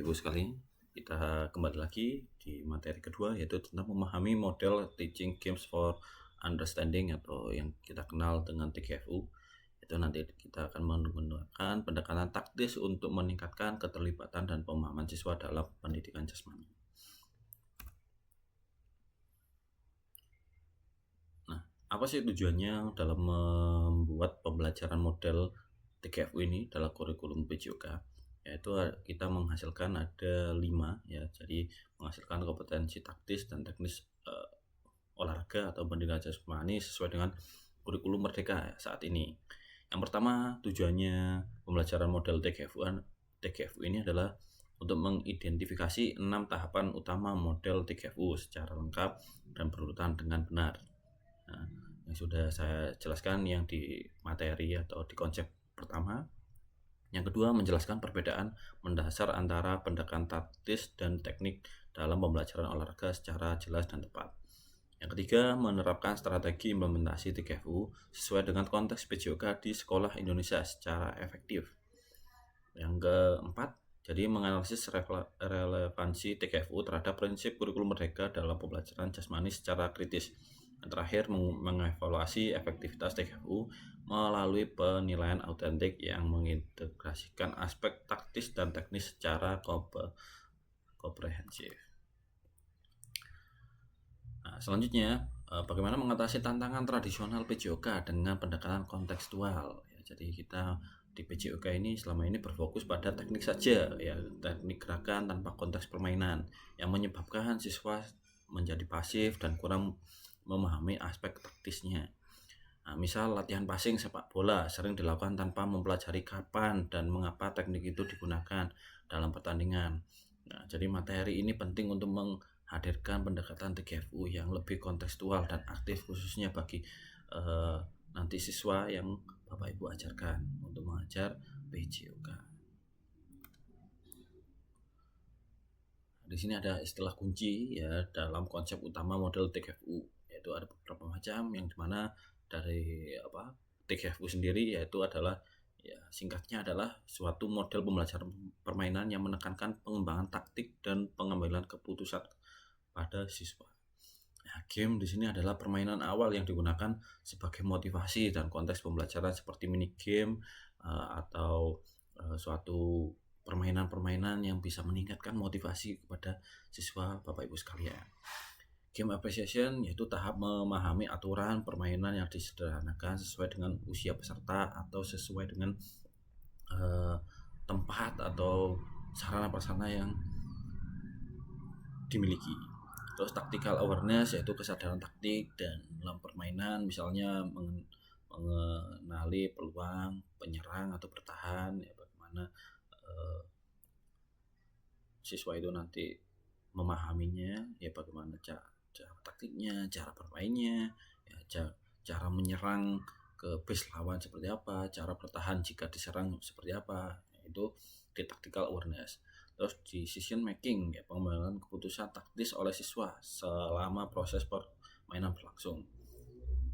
Ibu sekalian, kita kembali lagi di materi kedua, yaitu tentang memahami model Teaching Games for Understanding atau yang kita kenal dengan TGFU. Itu nanti kita akan menggunakan pendekatan taktis untuk meningkatkan keterlibatan dan pemahaman siswa dalam pendidikan jasmani. Nah, apa sih tujuannya dalam membuat pembelajaran model TGFU ini dalam kurikulum PJOK? Yaitu kita menghasilkan ada 5 ya, jadi menghasilkan kompetensi taktis dan teknis olahraga atau pendidikan jasmani sesuai dengan kurikulum Merdeka saat ini. Yang pertama, tujuannya pembelajaran model TGFU ini adalah untuk mengidentifikasi 6 tahapan utama model TGFU secara lengkap dan berurutan dengan benar. Nah, yang sudah saya jelaskan yang di materi atau di konsep pertama. Yang kedua, menjelaskan perbedaan mendasar antara pendekatan taktis dan teknik dalam pembelajaran olahraga secara jelas dan tepat. Yang ketiga, menerapkan strategi implementasi TGFU sesuai dengan konteks PJOK di sekolah Indonesia secara efektif. Yang keempat, jadi menganalisis relevansi TGFU terhadap prinsip kurikulum Merdeka dalam pembelajaran jasmani secara kritis. Yang terakhir, mengevaluasi efektivitas TGFU melalui penilaian autentik yang mengintegrasikan aspek taktis dan teknis secara komprehensif. Nah, selanjutnya, bagaimana mengatasi tantangan tradisional PJOK dengan pendekatan kontekstual. Ya, jadi kita di PJOK ini selama ini berfokus pada teknik saja, ya, teknik gerakan tanpa konteks permainan, yang menyebabkan siswa menjadi pasif dan kurang memahami aspek taktisnya. Nah, misal latihan passing sepak bola sering dilakukan tanpa mempelajari kapan dan mengapa teknik itu digunakan dalam pertandingan. Nah, jadi materi ini penting untuk menghadirkan pendekatan TGFU yang lebih kontekstual dan aktif khususnya bagi nanti siswa yang Bapak Ibu ajarkan untuk mengajar PJOK. Di sini ada istilah kunci ya dalam konsep utama model TGFU, yaitu ada beberapa macam yang dimana dari TGFU sendiri yaitu adalah ya singkatnya adalah suatu model pembelajaran permainan yang menekankan pengembangan taktik dan pengambilan keputusan pada siswa. Nah, game di sini adalah permainan awal yang digunakan sebagai motivasi dan konteks pembelajaran seperti mini game atau suatu permainan-permainan yang bisa meningkatkan motivasi kepada siswa Bapak Ibu sekalian. Game appreciation yaitu tahap memahami aturan permainan yang disederhanakan sesuai dengan usia peserta atau sesuai dengan tempat atau sarana prasarana yang dimiliki. Terus tactical awareness yaitu kesadaran taktik dan dalam permainan, misalnya mengenali peluang penyerang atau bertahan, ya bagaimana siswa itu nanti memahaminya, ya bagaimana cara taktiknya, cara bermainnya, ya cara menyerang ke base lawan seperti apa, cara bertahan jika diserang seperti apa, itu di tactical awareness. Terus decision making, ya pengambilan keputusan taktis oleh siswa selama proses permainan berlangsung.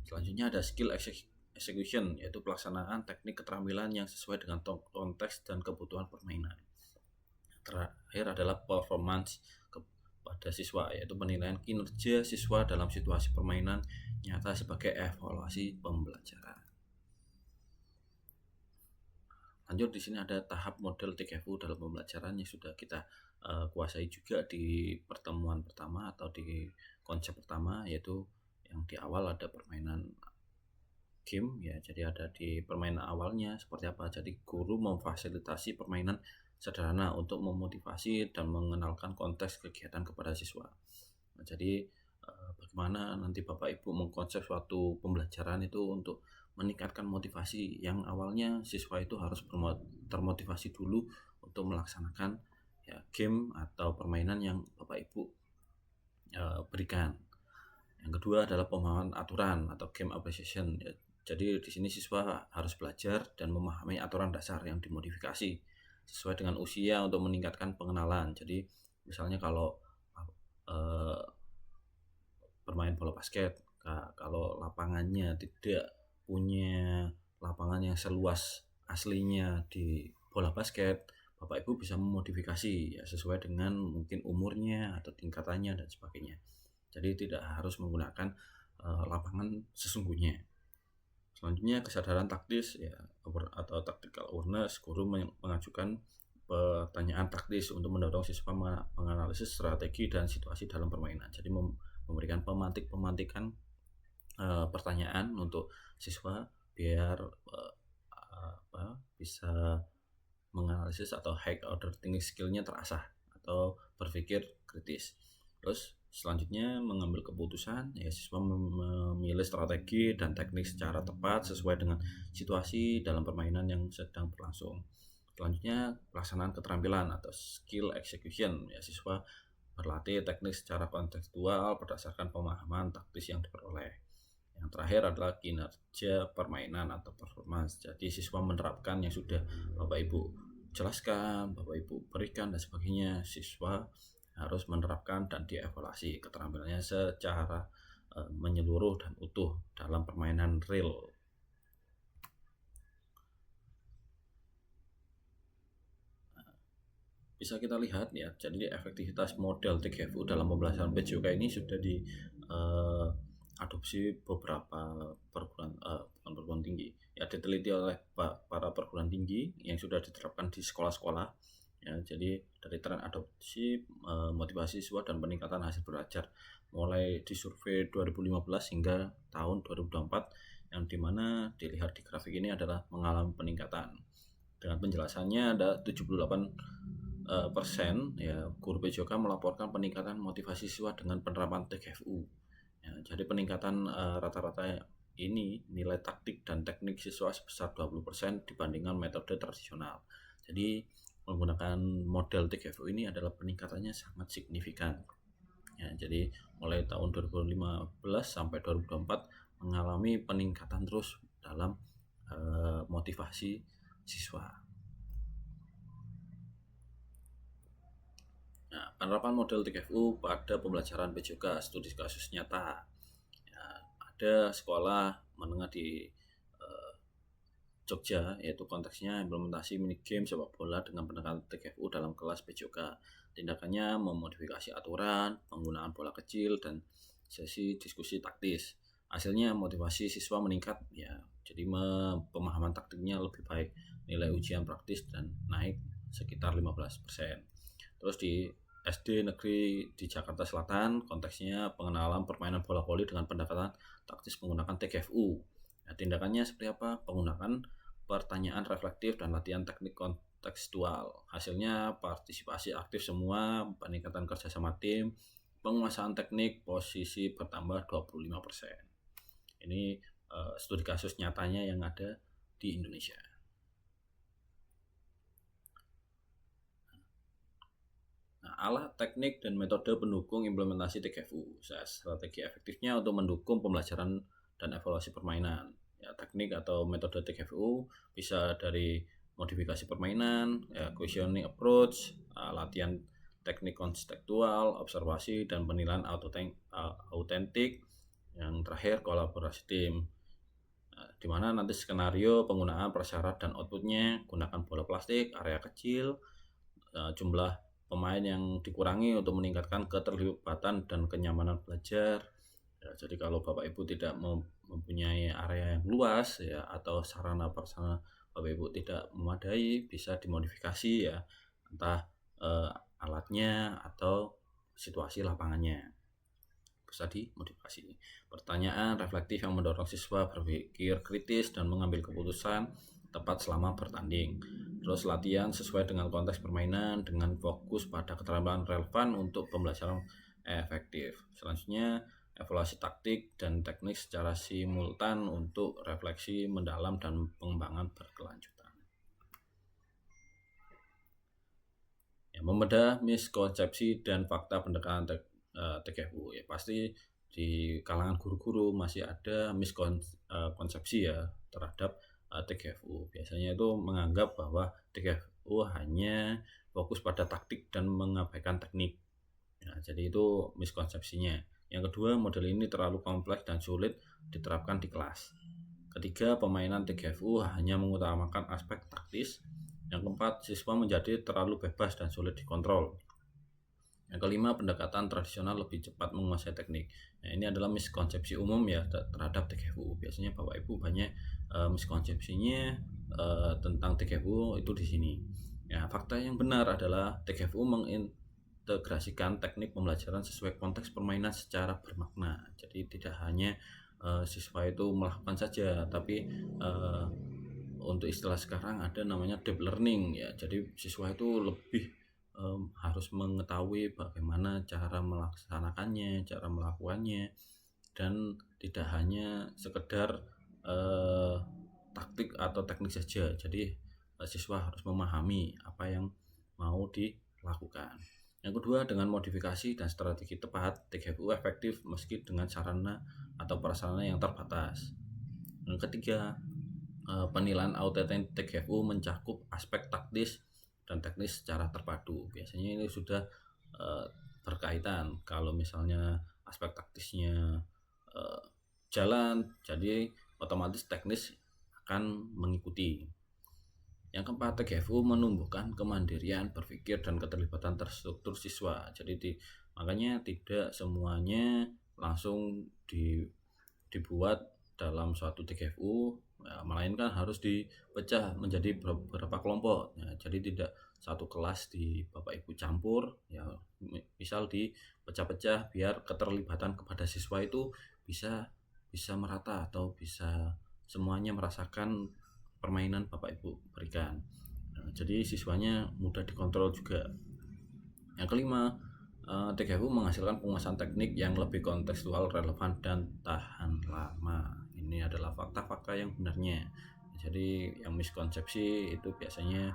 Selanjutnya ada skill execution, yaitu pelaksanaan teknik keterampilan yang sesuai dengan konteks dan kebutuhan permainan. Terakhir adalah performance pada siswa, yaitu penilaian kinerja siswa dalam situasi permainan nyata sebagai evaluasi pembelajaran. Lanjut, di sini ada tahap model TGFU dalam pembelajaran yang sudah kita kuasai juga di pertemuan pertama atau di konsep pertama, yaitu yang di awal ada permainan game ya. Jadi ada di permainan awalnya seperti apa. Jadi guru memfasilitasi permainan sederhana untuk memotivasi dan mengenalkan konteks kegiatan kepada siswa. Nah, jadi bagaimana nanti Bapak Ibu mengkonsep suatu pembelajaran itu untuk meningkatkan motivasi yang awalnya siswa itu harus termotivasi dulu untuk melaksanakan ya game atau permainan yang Bapak Ibu berikan. Yang kedua adalah pemahaman aturan atau game appreciation. Ya, jadi di sini siswa harus belajar dan memahami aturan dasar yang dimodifikasi sesuai dengan usia untuk meningkatkan pengenalan. Jadi misalnya kalau bermain bola basket, kalau lapangannya tidak punya lapangan yang seluas aslinya di bola basket, Bapak Ibu bisa memodifikasi ya sesuai dengan mungkin umurnya atau tingkatannya dan sebagainya. Jadi tidak harus menggunakan lapangan sesungguhnya. Selanjutnya kesadaran taktis ya atau tactical awareness, guru mengajukan pertanyaan taktis untuk mendorong siswa menganalisis strategi dan situasi dalam permainan. Jadi memberikan pemantikan pertanyaan untuk siswa biar bisa menganalisis atau high order thinking skill-nya terasah atau berpikir kritis. Terus selanjutnya mengambil keputusan, ya siswa memilih strategi dan teknik secara tepat sesuai dengan situasi dalam permainan yang sedang berlangsung. Selanjutnya pelaksanaan keterampilan atau skill execution, ya siswa berlatih teknik secara kontekstual berdasarkan pemahaman taktis yang diperoleh. Yang terakhir adalah kinerja permainan atau performance. Jadi siswa menerapkan yang sudah Bapak Ibu jelaskan, Bapak Ibu berikan dan sebagainya. Siswa harus menerapkan dan dievaluasi keterampilannya secara menyeluruh dan utuh dalam permainan real. Bisa kita lihat ya, jadi efektivitas model TGFU dalam pembelajaran PJOK ini sudah diadopsi beberapa perguruan tinggi. Ya, diteliti oleh para perguruan tinggi yang sudah diterapkan di sekolah-sekolah. Ya, jadi dari tren adopsi, motivasi siswa dan peningkatan hasil belajar mulai di survei 2015 hingga tahun 2024 yang dimana dilihat di grafik ini adalah mengalami peningkatan. Dengan penjelasannya ada 78% ya guru PJOK melaporkan peningkatan motivasi siswa dengan penerapan TGFU. Ya, jadi peningkatan rata-rata ini nilai taktik dan teknik siswa sebesar 20% dibandingkan metode tradisional. Jadi menggunakan model TGFU ini adalah peningkatannya sangat signifikan. Ya, jadi mulai tahun 2015 sampai 2024 mengalami peningkatan terus dalam motivasi siswa. Nah, penerapan model TGFU pada pembelajaran PJOK studi kasus nyata. Ya, ada sekolah menengah di Jogja, yaitu konteksnya implementasi mini game sepak bola dengan pendekatan TGFU dalam kelas PJOK. Tindakannya memodifikasi aturan, penggunaan bola kecil, dan sesi diskusi taktis. Hasilnya motivasi siswa meningkat, ya. Jadi pemahaman taktiknya lebih baik, nilai ujian praktis dan naik sekitar 15%. Terus di SD negeri di Jakarta Selatan, konteksnya pengenalan permainan bola voli dengan pendekatan taktis menggunakan TGFU. Nah, tindakannya seperti apa? Penggunaan pertanyaan reflektif dan latihan teknik kontekstual. Hasilnya partisipasi aktif semua, peningkatan kerjasama tim, penguasaan teknik, posisi bertambah 25%. Ini studi kasus nyatanya yang ada di Indonesia. Nah, alat, teknik, dan metode pendukung implementasi TGFU. Strategi efektifnya untuk mendukung pembelajaran dan evaluasi permainan. Ya, teknik atau metode TGFU bisa dari modifikasi permainan, ya, questioning approach, latihan teknik konseptual, observasi, dan penilaian autentik. Yang terakhir kolaborasi tim, di mana nanti skenario penggunaan prasyarat dan outputnya gunakan bola plastik, area kecil, jumlah pemain yang dikurangi untuk meningkatkan keterlibatan dan kenyamanan belajar. Ya, jadi kalau Bapak Ibu tidak mempunyai area yang luas ya atau sarana prasarana Bapak Ibu tidak memadai, bisa dimodifikasi ya, entah alatnya atau situasi lapangannya. Bisa dimodifikasi. Pertanyaan reflektif yang mendorong siswa berpikir kritis dan mengambil keputusan tepat selama bertanding. Terus latihan sesuai dengan konteks permainan dengan fokus pada keterampilan relevan untuk pembelajaran efektif. Selanjutnya evaluasi taktik dan teknik secara simultan untuk refleksi mendalam dan pengembangan berkelanjutan. Ya, membedah miskonsepsi dan fakta pendekatan TGFU. Ya pasti di kalangan guru-guru masih ada miskonsepsi ya terhadap TGFU. Biasanya itu menganggap bahwa TGFU hanya fokus pada taktik dan mengabaikan teknik. Ya, jadi itu miskonsepsinya. Yang kedua, model ini terlalu kompleks dan sulit diterapkan di kelas. Ketiga, permainan TGFU hanya mengutamakan aspek taktis. Yang keempat, siswa menjadi terlalu bebas dan sulit dikontrol. Yang kelima, pendekatan tradisional lebih cepat menguasai teknik. Nah, ini adalah miskonsepsi umum ya terhadap TKFU. Biasanya Bapak Ibu banyak miskonsepsinya tentang TKFU itu di sini. Ya, fakta yang benar adalah TKFU mengintegrasikan teknik pembelajaran sesuai konteks permainan secara bermakna. Jadi tidak hanya siswa itu melakukan saja, tapi untuk istilah sekarang ada namanya deep learning ya. Jadi siswa itu lebih harus mengetahui bagaimana cara melaksanakannya, cara melakukannya, dan tidak hanya sekedar taktik atau teknik saja. Jadi siswa harus memahami apa yang mau dilakukan. Yang kedua, dengan modifikasi dan strategi tepat, TKFU efektif meski dengan sarana atau prasarana yang terbatas. Yang ketiga, penilaian autentik TKFU mencakup aspek taktis dan teknis secara terpadu. Biasanya ini sudah berkaitan. Kalau misalnya aspek taktisnya jalan, jadi otomatis teknis akan mengikuti. Yang keempat, TKFU menumbuhkan kemandirian berpikir dan keterlibatan terstruktur siswa. Jadi makanya tidak semuanya langsung dibuat dalam suatu TKFU, ya, melainkan harus dipecah menjadi beberapa kelompok. Ya, jadi tidak satu kelas di Bapak Ibu campur, ya misal dipecah-pecah biar keterlibatan kepada siswa itu bisa merata atau bisa semuanya merasakan permainan Bapak Ibu berikan. Nah, jadi siswanya mudah dikontrol juga. Yang kelima, TKFU menghasilkan penguasaan teknik yang lebih kontekstual, relevan, dan tahan lama. Ini adalah fakta-fakta yang benarnya. Jadi yang miskonsepsi itu biasanya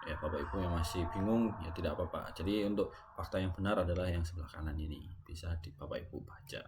ya Bapak Ibu yang masih bingung ya tidak apa-apa. Jadi untuk fakta yang benar adalah yang sebelah kanan ini, bisa di Bapak Ibu baca.